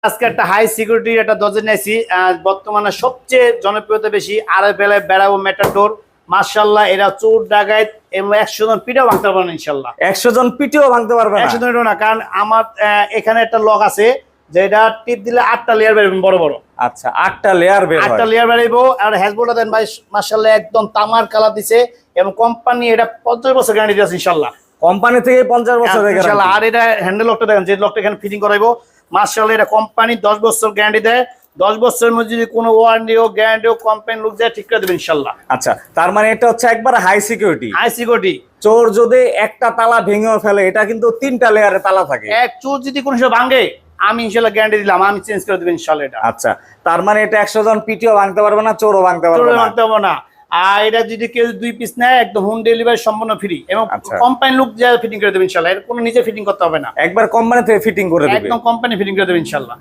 আজকে একটা high security একটা দরজা নিয়েছি, বর্তমানে সবচেয়ে জনপ্রিয়তা বেশি আর বেলায় বেড়াবো মেটাডোর। মাশাআল্লাহ, এরা চোর ডাকাত এবং 100 জন পিটাও ভাঙতে পারবেন ইনশাআল্লাহ। 100 জন পিটিও ভাঙতে পারবে না? 100 জন না, কারণ আমার এখানে একটা লক আছে যেটা টিপ দিলে 8টা লেয়ার বেরোবে বড় বড়। আচ্ছা, 8টা লেয়ার বের হয়। 8টা লেয়ার বেরোবো। আর হ্যাজবোর্ডটা দেন ভাই, মাশাআল্লাহ একদম তামার কালার দিছে এবং কোম্পানি এটা 50 বছর গ্যারান্টি দিয়েছে ইনশাআল্লাহ। কোম্পানি থেকে 50 বছর ইনশাআল্লাহ। আর এটা হ্যান্ডেল লকটা দেখেন, যে লকটা এখানে ফিটিং করাইবো, মাশাআল্লাহ এটা কোম্পানি 10 বছর গ্যারান্টি দেয়। 10 বছরের মধ্যে যদি কোনো ওয়ারেন্টি ও গ্যারান্টি ও কোম্পানি লোক যায় ঠিক করে দেবে ইনশাআল্লাহ। আচ্ছা, তার মানে এটা হচ্ছে একবার হাই সিকিউরিটি। High security. চোর যদি একটা তালা ভেঙেও ফেলে, এটা কিন্তু 3টা লেয়ারে তালা থাকে। এক চোর যদি কোনো সময় ভাঙে, আমি ইনশাআল্লাহ গ্যারান্টি দিলাম, আমি চেঞ্জ করে দেব ইনশাআল্লাহ এটা। আচ্ছা, তার মানে এটা 100 জন পিটিও ভাঙতে পারবে না, চোরও ভাঙতে পারবে চোর না। ভাঙতে হবে না। আর এটা যদি কেউ 2 পিস নেয়, একদম হোম ডেলিভারি সম্পূর্ণ ফ্রি এবং আচ্ছা। কোম্পানি লোক যা ফিটিং করে দেবে ইনশাআল্লাহ। এর কোনো নিজে ফিটিং করতে হবে না, একবার কোম্পানি থেকে ফিটিং করে দিবে। একদম কোম্পানি ফিটিং করে দেবে ইনশাআল্লাহ।